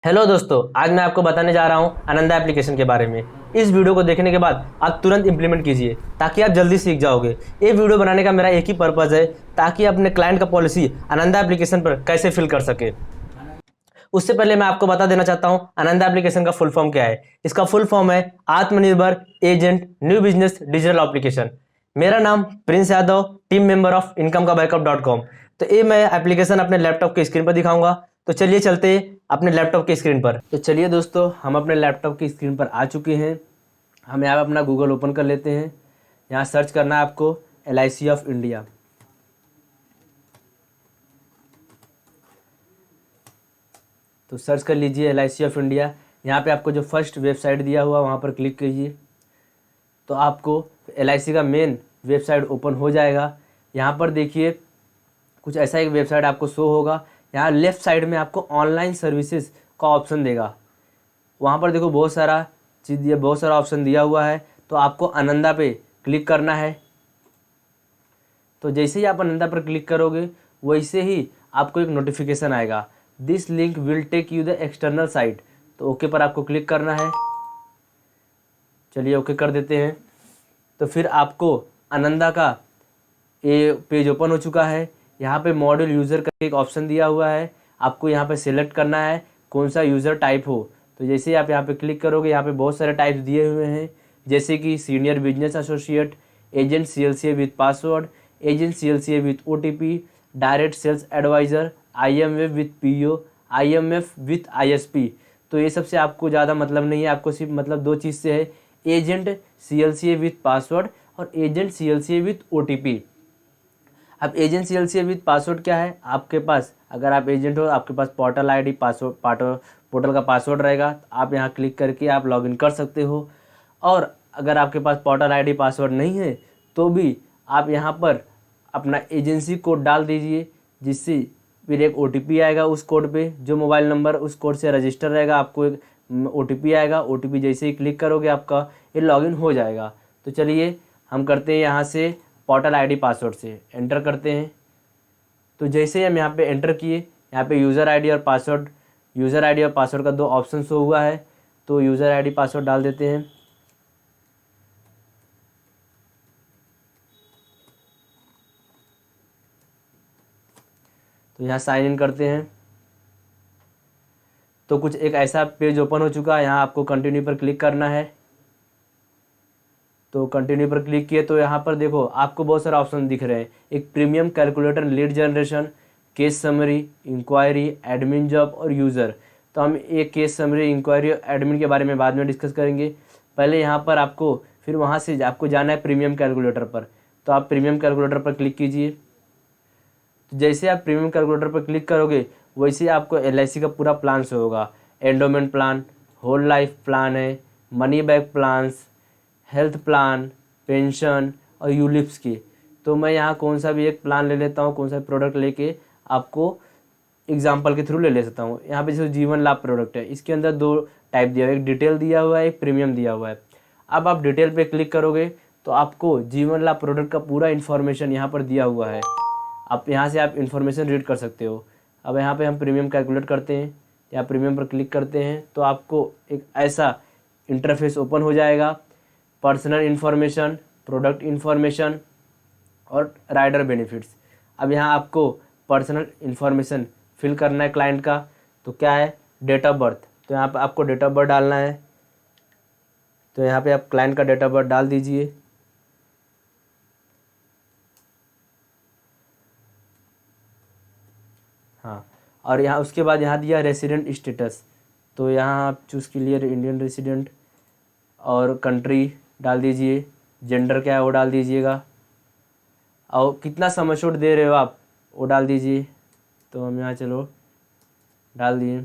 Hello दोस्तों, आज मैं आपको बताने जा रहा हूं आनंदा एप्लीकेशन के बारे में। इस वीडियो को देखने के बाद आप तुरंत इंप्लीमेंट कीजिए ताकि आप जल्दी सीख जाओगे। ये वीडियो बनाने का मेरा एक ही पर्पज़ है ताकि अपने क्लाइंट का पॉलिसी आनंदा एप्लीकेशन पर कैसे फिल कर सके। उससे पहले मैं आपको बता देना चाहता हूं आनंदा एप्लीकेशन का फुल फॉर्म क्या है। इसका फुल फॉर्म है आत्मनिर्भर agent new business digital application. मेरा नाम Prince Yadav, team member of income का बैकअप डॉट कॉम। तो ये मैं एप्लीकेशन अपने लैपटॉप की स्क्रीन पर दिखाऊंगा। तो चलिए चलते अपने लैपटॉप की स्क्रीन पर। तो चलिए दोस्तों, हम अपने लैपटॉप की स्क्रीन पर आ चुके हैं। हम यहाँ अपना गूगल ओपन कर लेते हैं। यहाँ सर्च करना है आपको LIC ऑफ इंडिया। तो सर्च कर लीजिए LIC ऑफ इंडिया। यहाँ पे आपको जो फर्स्ट वेबसाइट दिया हुआ वहाँ पर क्लिक कीजिए तो आपको LIC का मेन वेबसाइट ओपन हो जाएगा। यहाँ पर देखिए कुछ ऐसा एक वेबसाइट आपको शो होगा। यहाँ लेफ़्ट साइड में आपको ऑनलाइन सर्विसेज का ऑप्शन देगा। वहाँ पर देखो बहुत सारा ऑप्शन दिया हुआ है। तो आपको आनंदा पे क्लिक करना है। तो जैसे ही आप आनंदा पर क्लिक करोगे वैसे ही आपको एक नोटिफिकेशन आएगा, this link will take you the external site. तो ओके पर आपको क्लिक करना है। चलिए ओके कर देते हैं। तो फिर आपको आनंदा का ये पेज ओपन हो चुका है। यहाँ पे मॉड्यूल यूज़र का एक ऑप्शन दिया हुआ है। आपको यहाँ पे सिलेक्ट करना है कौन सा यूज़र टाइप हो। तो जैसे ही आप यहाँ पे क्लिक करोगे यहाँ पे बहुत सारे टाइप्स दिए हुए हैं, जैसे कि senior business associate, agent CLCA with password, agent CLCA with OTP, direct sales advisor, IMF with PO, IMF with ISP। तो ये सबसे आपको ज़्यादा मतलब नहीं है, आपको सिर्फ मतलब दो चीज़ से है, एजेंट CLCA विथ पासवर्ड और एजेंट CLCA विथ OTP। अब एजेंट CLCA विथ पासवर्ड क्या है, आपके पास अगर आप एजेंट हो आपके पास पोर्टल ID पासवर्ड पोर्टल का पासवर्ड रहेगा, तो आप यहाँ क्लिक करके आप लॉगिन कर सकते हो। और अगर आपके पास पोर्टल ID पासवर्ड नहीं है तो भी आप यहाँ पर अपना एजेंसी कोड डाल दीजिए, जिससे फिर एक OTP आएगा। उस कोड पे जो मोबाइल नंबर उस कोड से रजिस्टर रहेगा आपको एक OTP आएगा। OTP जैसे ही क्लिक करोगे आपका ये लॉगिन हो जाएगा। तो चलिए हम करते हैं यहाँ से पोर्टल ID पासवर्ड से एंटर करते हैं। तो जैसे ही हम यहाँ पे एंटर किए, यहाँ पे यूज़र आईडी और पासवर्ड का दो ऑप्शन शो हुआ है। तो यूज़र आईडी पासवर्ड डाल देते हैं। तो यहाँ साइन इन करते हैं। तो कुछ एक ऐसा पेज ओपन हो चुका है। यहाँ आपको कंटिन्यू पर क्लिक करना है। तो कंटिन्यू पर क्लिक किए तो यहाँ पर देखो आपको बहुत सारे ऑप्शन दिख रहे हैं, एक premium calculator, lead generation, case summary, inquiry, admin job और यूज़र। तो हम एक केस समरी, इंक्वायरी और एडमिन के बारे में बाद में डिस्कस करेंगे। पहले यहाँ पर आपको फिर वहाँ से आपको जाना है प्रीमियम कैलकुलेटर पर। तो आप प्रीमियम कैलकुलेटर पर क्लिक कीजिए। तो जैसे आप प्रीमियम कैलकुलेटर पर क्लिक करोगे वैसे आपको LIC का पूरा प्लान शो होगा। Endowment plan, whole life plan है, money back plans, health plan, pension और यूलिप्स की। तो मैं यहाँ कौन सा भी एक प्लान ले लेता हूँ, कौन सा प्रोडक्ट लेके आपको एग्जाम्पल के थ्रू ले सकता हूँ। यहाँ पे जैसे जीवन लाभ प्रोडक्ट है, इसके अंदर दो टाइप दिया हुआ है, एक डिटेल दिया हुआ है, एक प्रीमियम दिया हुआ है। अब आप डिटेल पे क्लिक करोगे तो आपको जीवन लाभ प्रोडक्ट का पूरा इन्फॉर्मेशन यहाँ पर दिया हुआ है। आप यहाँ से आप इन्फॉर्मेशन रीड कर सकते हो। अब यहाँ पे हम प्रीमियम कैलकुलेट करते हैं या प्रीमियम पर क्लिक करते हैं तो आपको एक ऐसा इंटरफेस ओपन हो जाएगा। पर्सनल इन्फॉर्मेशन, प्रोडक्ट इन्फॉर्मेशन और राइडर बेनिफिट्स। अब यहाँ आपको पर्सनल इन्फॉर्मेशन फिल करना है क्लाइंट का। तो क्या है, डेट ऑफ बर्थ। तो यहाँ पे आपको डेट ऑफ बर्थ डालना है। तो यहाँ पे आप क्लाइंट का डेट ऑफ बर्थ डाल दीजिए। हाँ, और यहाँ उसके बाद यहाँ दिया रेसिडेंट स्टेटस। तो यहाँ आप चूज़ के लिए इंडियन रेसिडेंट और कंट्री डाल दीजिए, जेंडर क्या है वो डाल दीजिएगा, और कितना सम एश्योर्ड दे रहे हो आप वो डाल दीजिए। तो हम यहाँ चलो डाल दिए।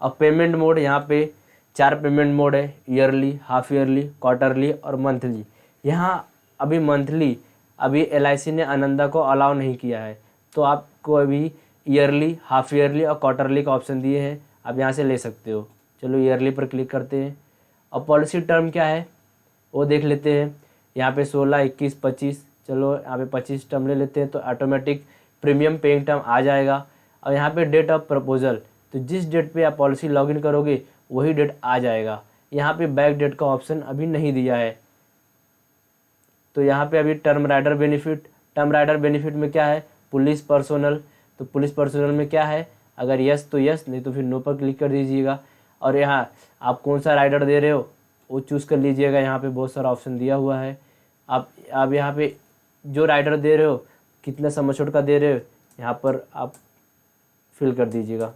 अब पेमेंट मोड, यहाँ पे 4 पेमेंट मोड है, ईयरली, हाफ ईयरली, क्वार्टरली और मंथली। यहाँ अभी मंथली अभी LIC ने आनंदा को अलाउ नहीं किया है, तो आपको अभी ईयरली, हाफ ईयरली और क्वार्टरली का ऑप्शन दिए हैं, आप यहाँ से ले सकते हो। चलो ईयरली पर क्लिक करते हैं। और पॉलिसी टर्म क्या है वो देख लेते हैं। यहाँ पे 16, 21, 25, चलो यहाँ पे 25 टर्म ले लेते हैं। तो ऑटोमेटिक प्रीमियम पेइंग टर्म आ जाएगा। और यहाँ पे डेट ऑफ प्रपोजल, तो जिस डेट पे आप पॉलिसी लॉगिन करोगे वही डेट आ जाएगा। यहाँ पे बैक डेट का ऑप्शन अभी नहीं दिया है। तो यहाँ पे अभी टर्म राइडर बेनिफिट में क्या है, पुलिस पर्सोनल। तो पुलिस पर्सोनल में क्या है, अगर यस तो यस, नहीं तो फिर नो पर क्लिक कर दीजिएगा। और यहाँ आप कौन सा राइडर दे रहे हो वो चूज़ कर लीजिएगा। यहाँ पे बहुत सारा ऑप्शन दिया हुआ है। आप यहाँ पे जो राइडर दे रहे हो, कितना सम एश्योर्ड का दे रहे हो, यहाँ पर आप फिल कर दीजिएगा।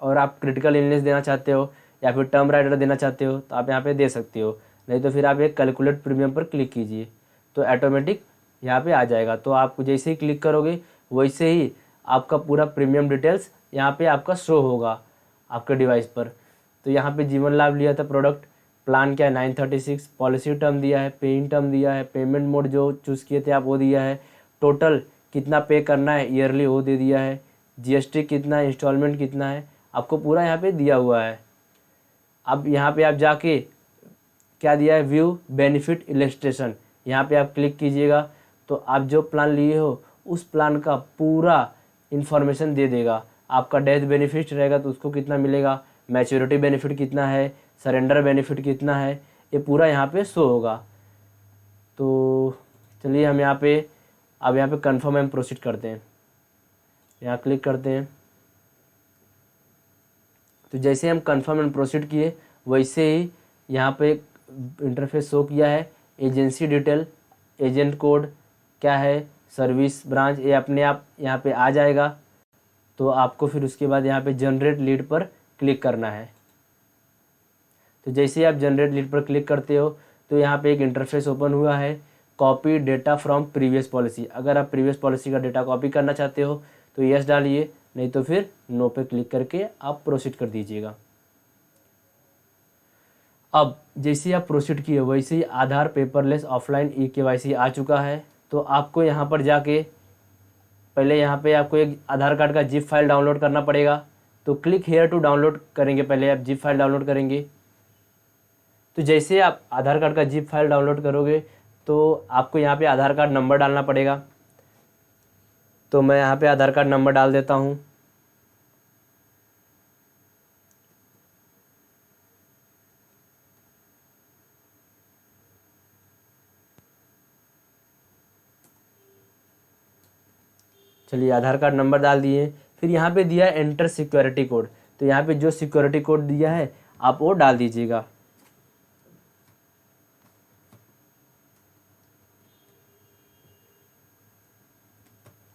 और आप क्रिटिकल इलनेस देना चाहते हो या फिर टर्म राइडर देना चाहते हो तो आप यहाँ पे दे सकते हो, नहीं तो फिर आप एक कैलकुलेट प्रीमियम पर क्लिक कीजिए तो ऑटोमेटिक यहाँ पे आ जाएगा। तो आप जैसे ही क्लिक करोगे वैसे ही आपका पूरा प्रीमियम डिटेल्स यहाँ पे आपका शो होगा आपके डिवाइस पर। तो यहाँ पे जीवन लाभ लिया था प्रोडक्ट, प्लान क्या है 936, पॉलिसी टर्म दिया है, पेइंग टर्म दिया है, पेमेंट मोड जो चूज़ किए थे आप वो दिया है, टोटल कितना पे करना है ईयरली वो दे दिया है, जीएसटी कितना है, इंस्टॉलमेंट कितना है, आपको पूरा यहाँ पे दिया हुआ है। अब यहाँ पे आप जाके क्या दिया है, व्यू बेनिफिट इलस्ट्रेशन, यहाँ पे आप क्लिक कीजिएगा तो आप जो प्लान लिए हो उस प्लान का पूरा इन्फॉर्मेशन दे देगा। आपका डेथ बेनिफिट रहेगा तो उसको कितना मिलेगा, मैच्योरिटी बेनिफिट कितना है, सरेंडर बेनिफिट कितना है, ये पूरा यहाँ पे शो होगा। तो चलिए हम यहाँ पे अब यहाँ पे कंफर्म एंड प्रोसीड करते हैं, यहाँ क्लिक करते हैं। तो जैसे हम कंफर्म एंड प्रोसीड किए वैसे ही यहाँ पे इंटरफेस शो किया है। एजेंसी डिटेल, एजेंट कोड क्या है, सर्विस ब्रांच, ये अपने आप यहाँ पे आ जाएगा। तो आपको फिर उसके बाद यहाँ पे जनरेट लीड पर क्लिक करना है। तो जैसे ही आप जनरेट लीड पर क्लिक करते हो तो यहाँ पे एक इंटरफेस ओपन हुआ है, copy data from previous policy. अगर आप प्रीवियस पॉलिसी का डेटा कॉपी करना चाहते हो तो यस डालिए, नहीं तो फिर नो पे क्लिक करके आप प्रोसीड कर दीजिएगा। अब जैसे ही आप प्रोसीड किए वैसे ही आधार पेपरलेस ऑफलाइन ई-केवाईसी आ चुका है। तो आपको यहाँ पर जाके पहले यहाँ पे आपको एक आधार कार्ड का जिप फाइल डाउनलोड करना पड़ेगा। तो क्लिक हेयर टू डाउनलोड करेंगे, पहले आप जिप फाइल डाउनलोड करेंगे। तो जैसे आप आधार कार्ड का जिप फाइल डाउनलोड करोगे तो आपको यहाँ पे आधार कार्ड नंबर डालना पड़ेगा। तो मैं यहाँ पे आधार कार्ड नंबर डाल देता हूँ। चलिए आधार कार्ड नंबर डाल दिए। फिर यहाँ पे दिया है एंटर सिक्योरिटी कोड, तो यहाँ पे जो सिक्योरिटी कोड दिया है आप वो डाल दीजिएगा।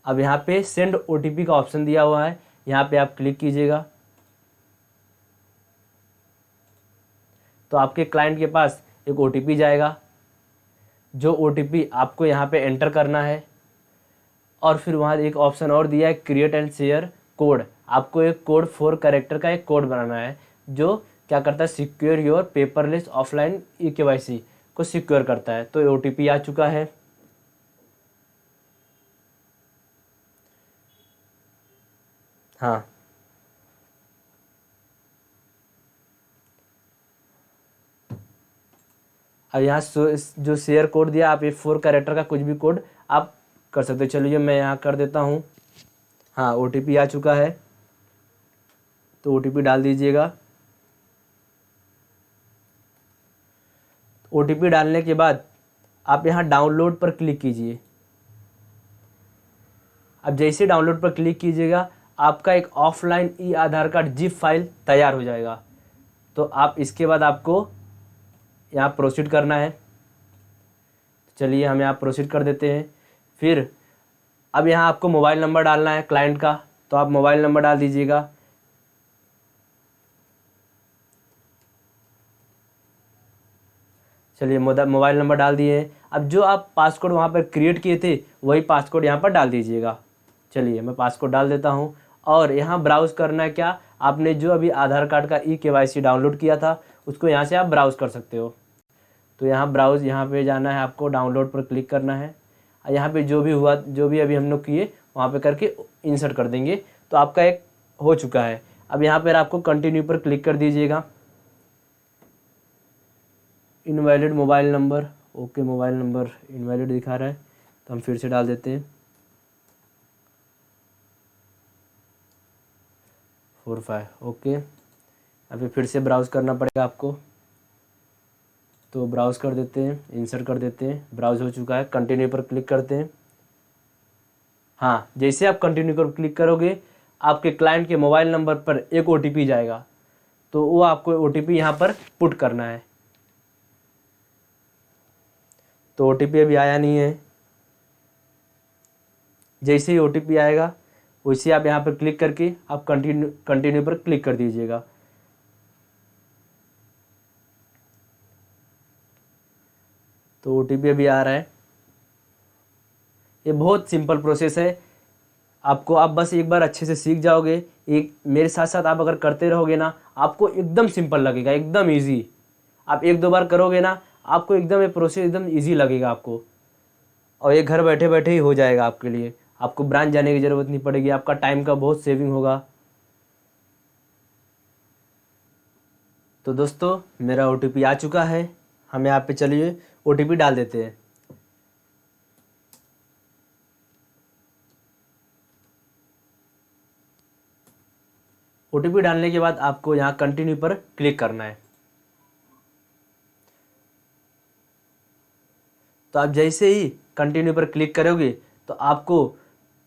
अब यहाँ पे सेंड ओटीपी का ऑप्शन दिया हुआ है, यहाँ पे आप क्लिक कीजिएगा। तो आपके क्लाइंट के पास एक ओटीपी जाएगा, जो ओटीपी आपको यहाँ पे एंटर करना है। और फिर वहाँ एक ऑप्शन और दिया है क्रिएट एंड शेयर कोड, आपको एक कोड 4 कैरेक्टर का एक कोड बनाना है जो क्या करता है, secure your paperless offline e-KYC को सिक्योर करता है। तो ओटीपी आ चुका है। हाँ, अब यहाँ जो शेयर कोड दिया आप ये 4 कैरेक्टर का कुछ भी कोड आप कर सकते हो। चलिए मैं यहाँ कर देता हूँ। हाँ, ओटीपी आ चुका है, तो ओटीपी डाल दीजिएगा। ओटीपी डालने के बाद आप यहाँ डाउनलोड पर क्लिक कीजिए। अब जैसे डाउनलोड पर क्लिक कीजिएगा आपका एक ऑफलाइन ई आधार कार्ड जिप फाइल तैयार हो जाएगा। तो आप इसके बाद आपको यहाँ प्रोसीड करना है। चलिए हम यहाँ प्रोसीड कर देते हैं। फिर अब यहाँ आपको मोबाइल नंबर डालना है क्लाइंट का, तो आप मोबाइल नंबर डाल दीजिएगा। चलिए मोबाइल नंबर डाल दिए हैं। अब जो आप पासकोड वहाँ पर क्रिएट किए थे वही पासकोड यहाँ पर डाल दीजिएगा। चलिए मैं पासकोड डाल देता हूँ। और यहाँ ब्राउज़ करना है क्या, आपने जो अभी आधार कार्ड का ई-केवाईसी डाउनलोड किया था उसको यहाँ से आप ब्राउज़ कर सकते हो। तो यहाँ ब्राउज़, यहाँ पे जाना है आपको, डाउनलोड पर क्लिक करना है। यहाँ पे जो भी हुआ, जो भी अभी हम लोग किए वहाँ पे करके इंसर्ट कर देंगे तो आपका एक हो चुका है। अब यहाँ पर आपको कंटिन्यू पर क्लिक कर दीजिएगा। Invalid mobile number, okay mobile number invalid दिखा रहा है तो हम फिर से डाल देते हैं 45 ओके। अभी फिर से ब्राउज़ करना पड़ेगा आपको, तो ब्राउज़ कर देते हैं, इंसर्ट कर देते हैं, ब्राउज़ हो चुका है। कंटिन्यू पर क्लिक करते हैं। हाँ, जैसे आप कंटिन्यू पर क्लिक करोगे आपके क्लाइंट के मोबाइल नंबर पर एक OTP जाएगा, तो वो आपको OTP यहाँ पर पुट करना है। तो OTP अभी आया नहीं है। जैसे ही OTP आएगा वैसे आप यहाँ पर क्लिक करके आप कंटिन्यू पर क्लिक कर दीजिएगा। तो OTP अभी आ रहा है। ये बहुत सिंपल प्रोसेस है, आपको आप बस एक बार अच्छे से सीख जाओगे। एक मेरे साथ साथ आप अगर करते रहोगे ना, आपको एकदम सिंपल लगेगा, एकदम इजी। आप एक दो बार करोगे ना, आपको एकदम ये प्रोसेस एकदम इजी लगेगा आपको, और ये घर बैठे बैठे ही हो जाएगा आपके लिए। आपको ब्रांच जाने की ज़रूरत नहीं पड़ेगी, आपका टाइम का बहुत सेविंग होगा। तो दोस्तों मेरा OTP आ चुका है। हम यहाँ पे चलिए OTP डाल देते हैं। OTP डालने के बाद आपको यहाँ कंटिन्यू पर क्लिक करना है। तो आप जैसे ही कंटिन्यू पर क्लिक करोगे तो आपको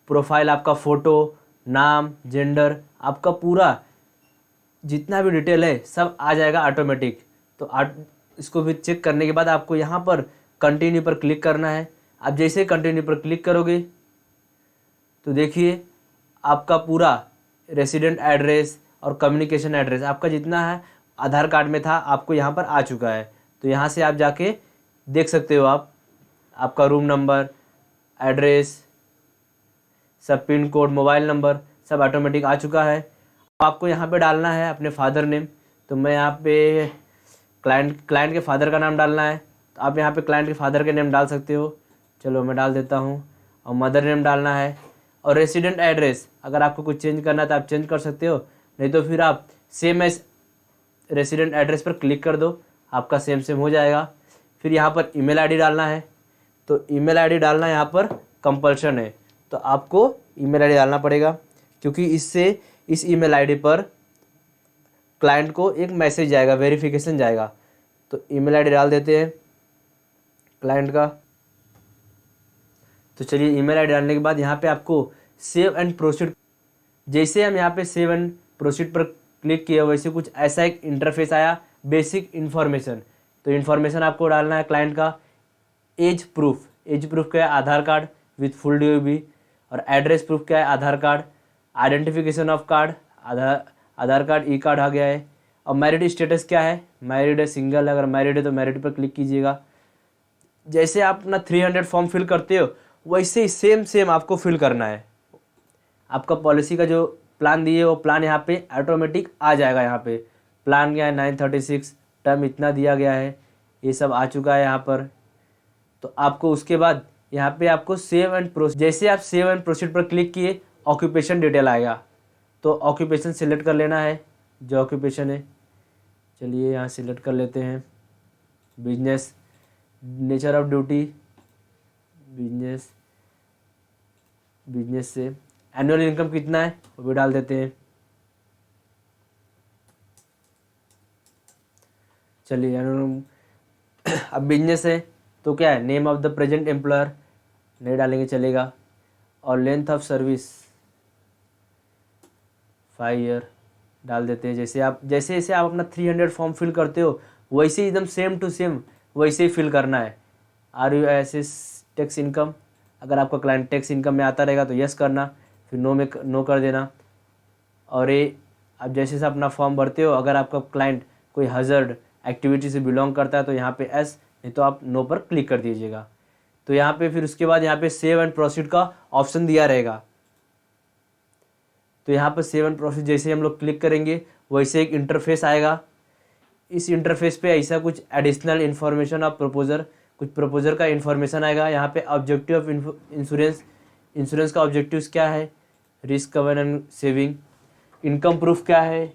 प्रोफाइल, आपका फ़ोटो, नाम, जेंडर, आपका पूरा जितना भी डिटेल है सब आ जाएगा ऑटोमेटिक। तो इसको भी चेक करने के बाद आपको यहाँ पर कंटिन्यू पर क्लिक करना है। आप जैसे कंटिन्यू पर क्लिक करोगे तो देखिए आपका पूरा रेसिडेंट एड्रेस और कम्युनिकेशन एड्रेस आपका जितना है आधार कार्ड में था आपको यहाँ पर आ चुका है। तो यहाँ से आप जाके देख सकते हो, आपका रूम नंबर, एड्रेस, सब पिन कोड, मोबाइल नंबर सब ऑटोमेटिक आ चुका है। आपको यहाँ पे डालना है अपने फादर नेम। तो मैं यहाँ पे क्लाइंट के फादर का नाम डालना है, तो आप यहाँ पे क्लाइंट के फादर के नेम डाल सकते हो। चलो मैं डाल देता हूँ। और मदर नेम डालना है। और रेसिडेंट एड्रेस अगर आपको कुछ चेंज करना है तो आप चेंज कर सकते हो, नहीं तो फिर आप सेम एज रेसिडेंट एड्रेस पर क्लिक कर दो, आपका सेम हो जाएगा। फिर यहाँ पर ईमेल आईडी डालना है। तो ईमेल आईडी डालना यहाँ पर कंपल्सन है, तो आपको ईमेल आईडी डालना पड़ेगा, क्योंकि इससे इस ईमेल आईडी पर क्लाइंट को एक मैसेज जाएगा, वेरिफिकेशन जाएगा। तो ईमेल आईडी डाल देते हैं क्लाइंट का। तो चलिए ईमेल आईडी डालने के बाद यहाँ पे आपको सेव एंड प्रोसीड, जैसे हम यहाँ पे सेव एंड प्रोसीड पर क्लिक किया वैसे कुछ ऐसा एक इंटरफेस आया, बेसिक इन्फॉर्मेशन। तो इन्फॉर्मेशन आपको डालना है क्लाइंट का। एज प्रूफ क्या है, Aadhaar card with full DOB। और एड्रेस प्रूफ क्या है, Aadhaar card. Identification of card, Aadhaar card, e card आ गया है। और मैरिड स्टेटस क्या है, मैरिड है, सिंगल है। अगर मैरिड है तो मैरिड पर क्लिक कीजिएगा। जैसे आप अपना 300 फॉर्म फिल करते हो वैसे ही सेम आपको फिल करना है। आपका पॉलिसी का जो प्लान दिए वो प्लान यहाँ पे ऑटोमेटिक आ जाएगा। यहाँ पे प्लान क्या है 936, टर्म इतना दिया गया है, ये सब आ चुका है यहाँ पर। तो आपको उसके बाद यहाँ पे आपको सेव एंड प्रोसीड, जैसे आप सेव एंड प्रोसीड पर क्लिक किए ऑक्यूपेशन डिटेल आएगा। तो ऑक्यूपेशन सिलेक्ट कर लेना है, जो ऑक्यूपेशन है। चलिए यहाँ सिलेक्ट कर लेते हैं business. Nature of duty business से एनुअल इनकम कितना है वो भी डाल देते हैं। चलिए अब बिजनेस है तो क्या है, name of the present employer नहीं डालेंगे चलेगा। और लेंथ ऑफ सर्विस 5 ईयर डाल देते हैं। जैसे आप अपना 300 फॉर्म फिल करते हो वैसे ही एकदम सेम टू सेम वैसे ही फिल करना है। RUIS टैक्स इनकम, अगर आपका क्लाइंट टैक्स इनकम में आता रहेगा तो यस करना, फिर नो कर देना। और ये आप जैसे से अपना फॉर्म भरते हो, अगर आपका क्लाइंट कोई हज़ार्ड एक्टिविटी से बिलोंग करता है तो यहाँ पे एस, नहीं तो आप नो पर क्लिक कर दीजिएगा। तो यहाँ पे फिर उसके बाद यहाँ पे सेव एंड प्रोसीड का ऑप्शन दिया रहेगा। तो यहाँ पर सेव एंड प्रोसीड जैसे हम लोग क्लिक करेंगे वैसे एक इंटरफेस आएगा। इस इंटरफेस पे ऐसा कुछ एडिशनल इन्फॉर्मेशन ऑफ प्रपोजर, कुछ प्रपोजर का इन्फॉर्मेशन आएगा। यहाँ पे ऑब्जेक्टिव ऑफ इंश्योरेंस का ऑब्जेक्टिव्स क्या है, risk cover and saving. Income proof क्या है,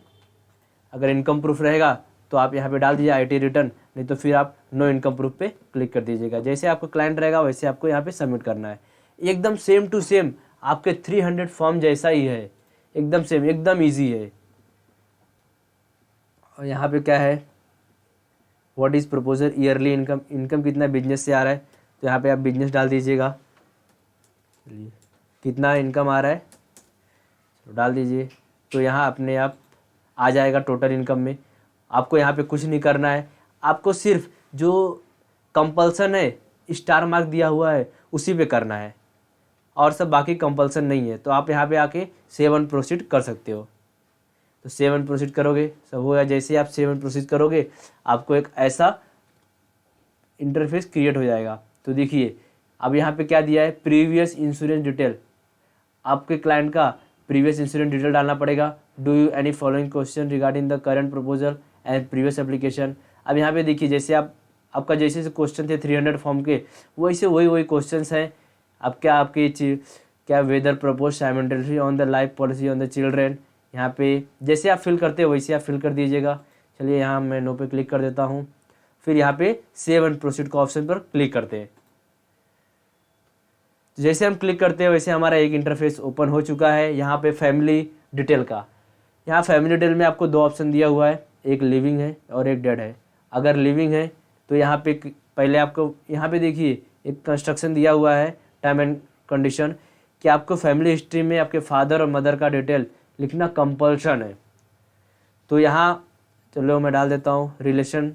अगर इनकम प्रूफ रहेगा तो आप यहाँ पे डाल दीजिए IT रिटर्न, नहीं तो फिर आप नो इनकम प्रूफ पे क्लिक कर दीजिएगा। जैसे आपका क्लाइंट रहेगा वैसे आपको यहाँ पे सबमिट करना है। एकदम सेम टू सेम आपके 300 फॉर्म जैसा ही है, एकदम सेम, एकदम ईजी है। और यहाँ पे क्या है, what is proposal yearly income, income कितना बिजनेस से आ रहा है, तो यहाँ पे आप बिजनेस डाल दीजिएगा। चलिए कितना इनकम आ रहा है तो डाल दीजिए, तो यहाँ अपने आप आ जाएगा टोटल इनकम में। आपको यहाँ पे कुछ नहीं करना है, आपको सिर्फ जो कंपल्सन है स्टार मार्क दिया हुआ है उसी पे करना है, और सब बाकी कंपल्सन नहीं है। तो आप यहाँ पे आके सेव एंड प्रोसीड कर सकते हो। तो सेव एंड प्रोसीड करोगे, सब होगा। जैसे ही आप सेव एंड प्रोसीड करोगे आपको एक ऐसा इंटरफेस क्रिएट हो जाएगा। तो देखिए अब यहाँ पे क्या दिया है, प्रीवियस इंश्योरेंस डिटेल, आपके क्लाइंट का प्रीवियस इंश्योरेंस डिटेल डालना पड़ेगा। Do you any following question regarding the current proposal and previous application. अब यहाँ पे देखिए जैसे आपका जैसे क्वेश्चन थे 300 फॉर्म के, वैसे वही क्वेश्चंस हैं। अब क्या आपकी क्या whether propose simultaneously on the life policy on the children, यहाँ पे जैसे आप फिल करते हो वैसे आप फिल कर दीजिएगा। चलिए यहाँ मैं नो पे क्लिक कर देता हूँ, फिर यहाँ पे सेव एंड प्रोसीड का ऑप्शन पर क्लिक करते हैं। जैसे हम क्लिक करते हैं वैसे हमारा एक इंटरफेस ओपन हो चुका है। यहाँ पे फैमिली डिटेल का, यहाँ फैमिली डिटेल में आपको दो ऑप्शन दिया हुआ है, एक लिविंग है और एक डेड है। अगर लिविंग है तो यहाँ पे पहले आपको यहाँ पे देखिए एक कंस्ट्रक्शन दिया हुआ है, टर्म एंड कंडीशन, कि आपको फैमिली हिस्ट्री में आपके फादर और मदर का डिटेल लिखना कंपल्सन है। तो यहाँ चलो मैं डाल देता हूँ रिलेशन,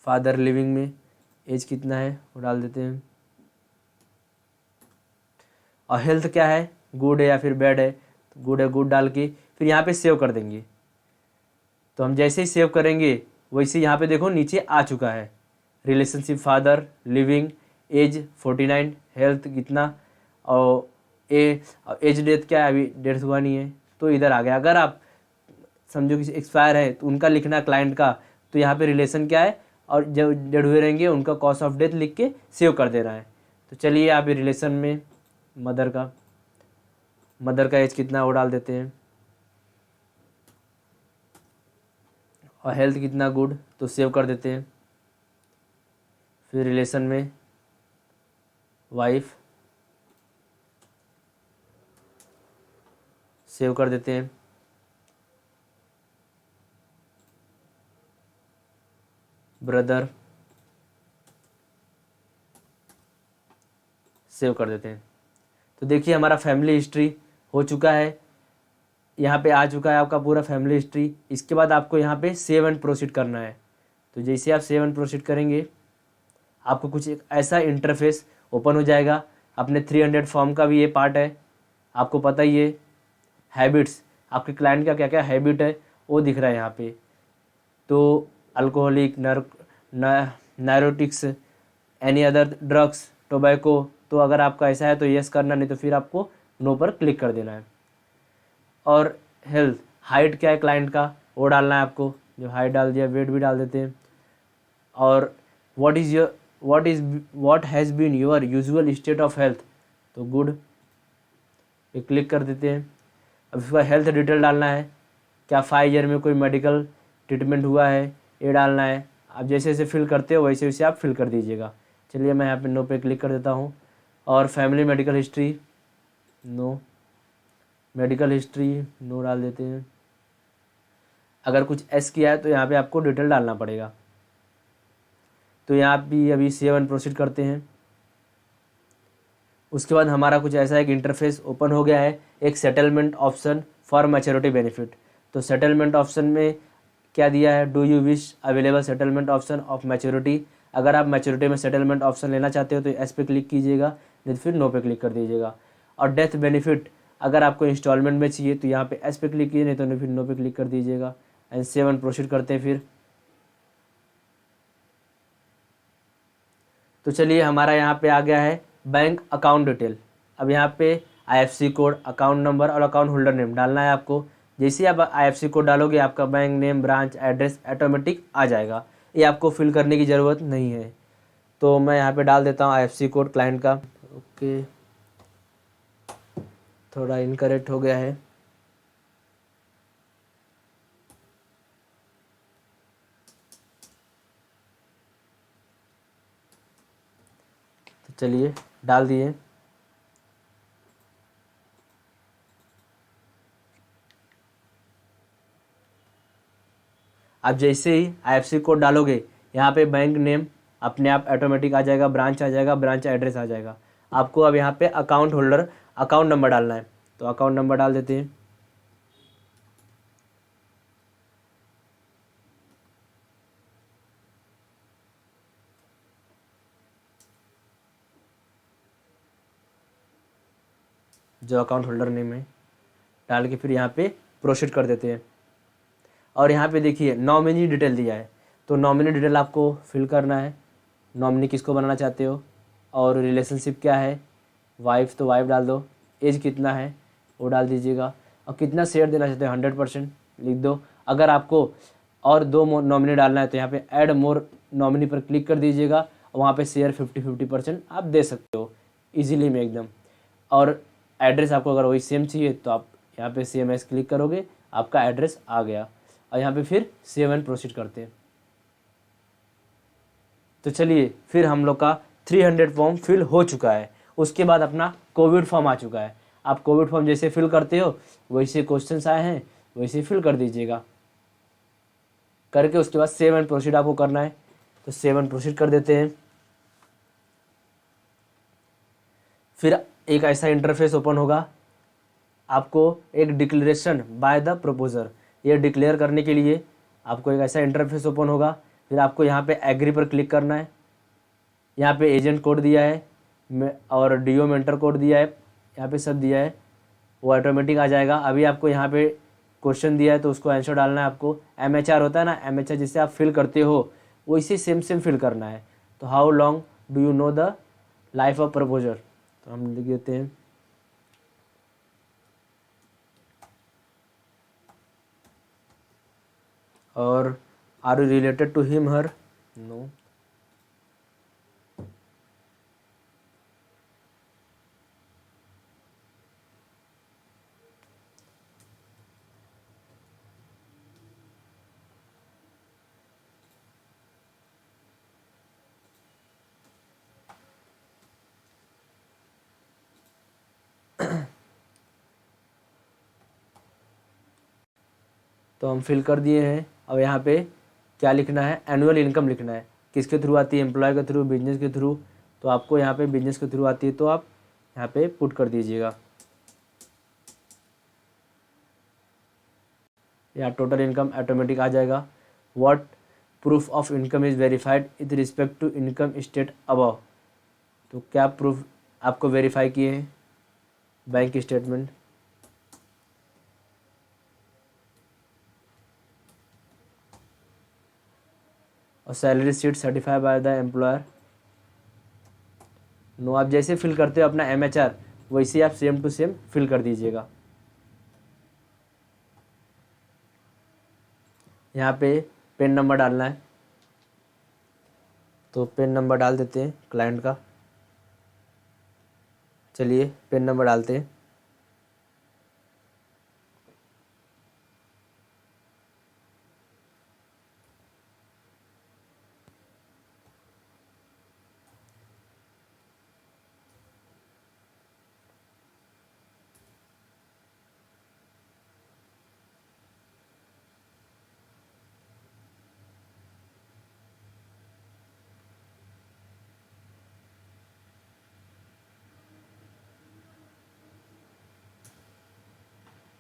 फादर लिविंग में एज कितना है वो डाल देते हैं, और हेल्थ क्या है, गुड है या फिर बैड है, तो गुड है गुड डाल के फिर यहाँ पे सेव कर देंगे। तो हम जैसे ही सेव करेंगे वैसे यहाँ पे देखो नीचे आ चुका है, relationship father living, age 49, health कितना, और एज डेथ क्या है, अभी डेथ हुआ नहीं है तो इधर आ गया। अगर आप समझो कि एक्सपायर है तो उनका लिखना क्लाइंट का, तो यहाँ पे रिलेशन क्या है और जो डेड हुए रहेंगे उनका कॉज ऑफ डेथ लिख के सेव कर देना है। तो चलिए आप रिलेशन में मदर का एज कितना वो डाल देते हैं, और हेल्थ कितना गुड तो सेव कर देते हैं। फिर रिलेशन में वाइफ सेव कर देते हैं। ब्रदर सेव कर देते हैं। तो देखिए हमारा फैमिली हिस्ट्री हो चुका है, यहाँ पे आ चुका है आपका पूरा फैमिली हिस्ट्री। इसके बाद आपको यहाँ पे सेव एंड प्रोसीड करना है। तो जैसे आप सेव एंड प्रोसीड करेंगे आपको कुछ एक ऐसा इंटरफेस ओपन हो जाएगा। अपने 300 फॉर्म का भी ये पार्ट है, आपको पता ही है। हैबिट्स, आपके क्लाइंट का क्या क्या हैबिट है वो दिख रहा है यहाँ पे। तो alcoholic, narcotics, any other drugs, tobacco, तो अगर आपका ऐसा है तो यस करना, नहीं तो फिर आपको नो पर क्लिक कर देना है। और हेल्थ, हाइट क्या है क्लाइंट का वो डालना है आपको, जो हाइट डाल दिया, वेट भी डाल देते हैं। और what has been your usual state of health, तो गुड पे क्लिक कर देते हैं। अब इसका हेल्थ डिटेल डालना है, क्या 5 ईयर में कोई मेडिकल ट्रीटमेंट हुआ है ये डालना है। आप जैसे जैसे फिल करते हो वैसे वैसे आप फिल कर दीजिएगा। चलिए मैं यहाँ पे नो पे क्लिक कर देता हूँ। और family medical history no, medical history no डाल देते हैं। अगर कुछ एस किया है तो यहाँ पे आपको डिटेल डालना पड़ेगा। तो यहाँ भी अभी सेव एंड प्रोसीड करते हैं। उसके बाद हमारा कुछ ऐसा एक इंटरफेस ओपन हो गया है, एक settlement option for maturity benefit. तो सेटलमेंट ऑप्शन में क्या दिया है, do you wish available settlement option of maturity. अगर आप मैच्योरिटी में सेटलमेंट ऑप्शन लेना चाहते हो तो एस पे क्लिक कीजिएगा, नहीं तो फिर नो पे क्लिक कर दीजिएगा। और डेथ बेनिफिट अगर आपको इंस्टॉलमेंट में चाहिए तो यहाँ पे एस पे क्लिक कीजिए, नहीं तो फिर नो पे क्लिक कर दीजिएगा। एंड सेव एंड प्रोसीड करते हैं फिर। तो चलिए हमारा यहाँ पे आ गया है बैंक अकाउंट डिटेल। अब यहाँ पे आईएफएससी कोड, अकाउंट नंबर और अकाउंट होल्डर नेम डालना है आपको। जैसे आप आईएफएससी कोड डालोगे आपका bank name, branch address automatic आ जाएगा, ये आपको फिल करने की ज़रूरत नहीं है। तो मैं यहाँ पे डाल देता हूँ आईएफएससी कोड क्लाइंट का। ओके, थोड़ा इनकरेक्ट हो गया है। तो चलिए डाल दिए। आप जैसे ही IFSC कोड डालोगे यहाँ पे बैंक नेम अपने आप ऑटोमेटिक आ जाएगा, ब्रांच आ जाएगा, ब्रांच एड्रेस आ जाएगा। आपको अब यहाँ पे अकाउंट होल्डर अकाउंट नंबर डालना है, तो अकाउंट नंबर डाल देते हैं। जो अकाउंट होल्डर नेम है डाल के फिर यहाँ पे प्रोसीड कर देते हैं। और यहाँ पे देखिए नॉमिनी डिटेल दिया है, तो नॉमिनी डिटेल आपको फिल करना है, नॉमिनी किसको बनाना चाहते हो और रिलेशनशिप क्या है, वाइफ तो वाइफ डाल दो, एज कितना है वो डाल दीजिएगा, और कितना शेयर देना चाहते हो 100% लिख दो। अगर आपको और 2 नॉमिनी डालना है तो यहाँ पे ऐड मोर नॉमिनी पर क्लिक कर दीजिएगा और वहाँ पे शेयर 50-50% आप दे सकते हो इजीली में एकदम। और एड्रेस आपको अगर वही सेम चाहिए तो आप यहाँ पे सेम एज क्लिक करोगे, आपका एड्रेस आ गया। और यहाँ पे फिर सेव एंड प्रोसीड करते हैं। तो चलिए फिर हम लोग का 300 फॉर्म फिल हो चुका है। उसके बाद अपना कोविड फॉर्म आ चुका है। आप कोविड फॉर्म जैसे फिल करते हो वैसे क्वेश्चंस आए हैं वैसे फिल कर दीजिएगा, करके उसके बाद सेव एंड प्रोसीड आपको करना है, तो सेव एंड प्रोसीड कर देते हैं। फिर एक ऐसा इंटरफेस ओपन होगा, आपको एक डिक्लेरेशन बाय द प्रपोजर, ये डिक्लेयर करने के लिए आपको एक ऐसा इंटरफेस ओपन होगा। फिर आपको यहाँ पे एग्री पर क्लिक करना है। यहाँ पे एजेंट कोड दिया है और डीओ मेंटर कोड दिया है, यहाँ पे सब दिया है, वो ऑटोमेटिक आ जाएगा। अभी आपको यहाँ पे क्वेश्चन दिया है तो उसको आंसर डालना है। आपको MHR होता है ना, MHR जिससे आप फिल करते हो वैसे सेम फिल करना है। तो how long do you know the life of proposer, तो हम लिख देते हैं और are you related to him her, no. तो हम फिल कर दिए हैं। अब यहाँ पे क्या लिखना है, एनुअल इनकम लिखना है। किसके थ्रू आती है, एम्प्लॉय के थ्रू, बिजनेस के थ्रू। तो आपको यहाँ पे बिजनेस के थ्रू आती है तो आप यहाँ पे पुट कर दीजिएगा। यहाँ टोटल इनकम ऑटोमेटिक आ जाएगा। What proof of income is verified with respect to income state above, तो क्या प्रूफ आपको वेरीफाई किए हैं, बैंक स्टेटमेंट। और salary sheet certified by the employer, no. आप जैसे फिल करते हो अपना MHR वैसे आप सेम टू सेम फिल कर दीजिएगा। यहाँ पे पेन नंबर डालना है, तो पेन नंबर डाल देते हैं क्लाइंट का। चलिए पेन नंबर डालते हैं।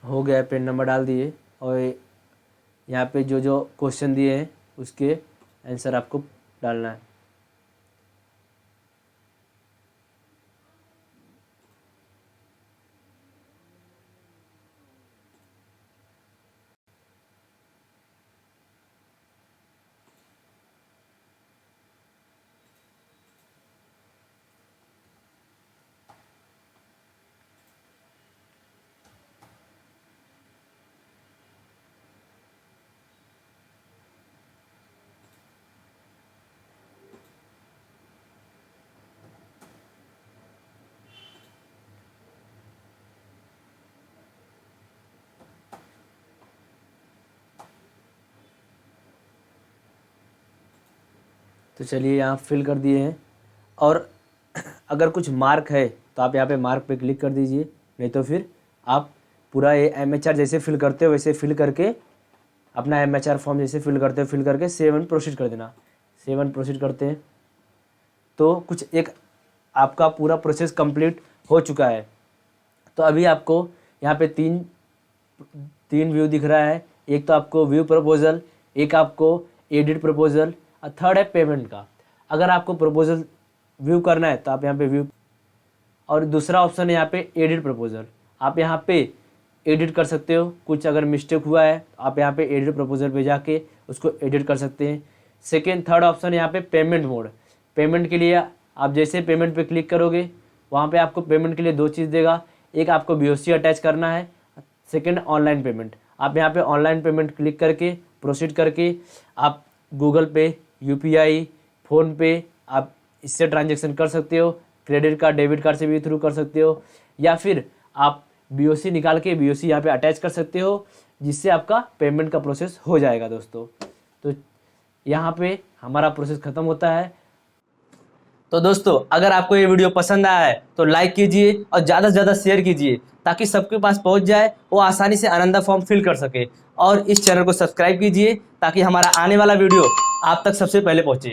हो गया, पेन नंबर डाल दिए। और यहाँ पे जो जो क्वेश्चन दिए हैं उसके आंसर आपको डालना है। तो चलिए यहाँ फिल कर दिए हैं। और अगर कुछ मार्क है तो आप यहाँ पे मार्क पे क्लिक कर दीजिए, नहीं तो फिर आप पूरा ये MHR जैसे फिल करते हो वैसे फिल करके अपना MHR फॉर्म जैसे फिल करते हो, फिल करके सेव एंड प्रोसीड कर देना। सेव एंड प्रोसीड करते हैं तो कुछ एक आपका पूरा प्रोसेस कंप्लीट हो चुका है। तो अभी आपको यहाँ पे तीन व्यू दिख रहा है। एक तो आपको व्यू प्रपोजल, एक आपको एडिट प्रपोजल और थर्ड है पेमेंट का। अगर आपको प्रपोजल व्यू करना है तो आप यहाँ पे व्यू, और दूसरा ऑप्शन है यहाँ पे एडिट प्रपोजल। आप यहाँ पे एडिट कर सकते हो, कुछ अगर मिस्टेक हुआ है तो आप यहाँ पे एडिट प्रपोजल पे जाके उसको एडिट कर सकते हैं। थर्ड ऑप्शन यहाँ पे पेमेंट मोड। पेमेंट के लिए आप जैसे पेमेंट पे क्लिक करोगे वहाँ पे आपको पेमेंट के लिए 2 चीज़ देगा। एक आपको BOC अटैच करना है, सेकेंड ऑनलाइन पेमेंट। आप यहाँ पे ऑनलाइन पेमेंट क्लिक करके प्रोसीड करके आप गूगल पे, UPI, फ़ोनपे आप इससे ट्रांजेक्शन कर सकते हो। क्रेडिट कार्ड, डेबिट कार्ड से भी थ्रू कर सकते हो, या फिर आप BOC निकाल के BOC यहाँ पे अटैच कर सकते हो, जिससे आपका पेमेंट का प्रोसेस हो जाएगा दोस्तों। तो यहाँ पे हमारा प्रोसेस ख़त्म होता है। तो दोस्तों अगर आपको ये वीडियो पसंद आया है तो लाइक कीजिए और ज़्यादा से ज़्यादा शेयर कीजिए, ताकि सबके पास पहुंच जाए, वो आसानी से आनंदा फॉर्म फिल कर सके। और इस चैनल को सब्सक्राइब कीजिए ताकि हमारा आने वाला वीडियो आप तक सबसे पहले पहुंचे।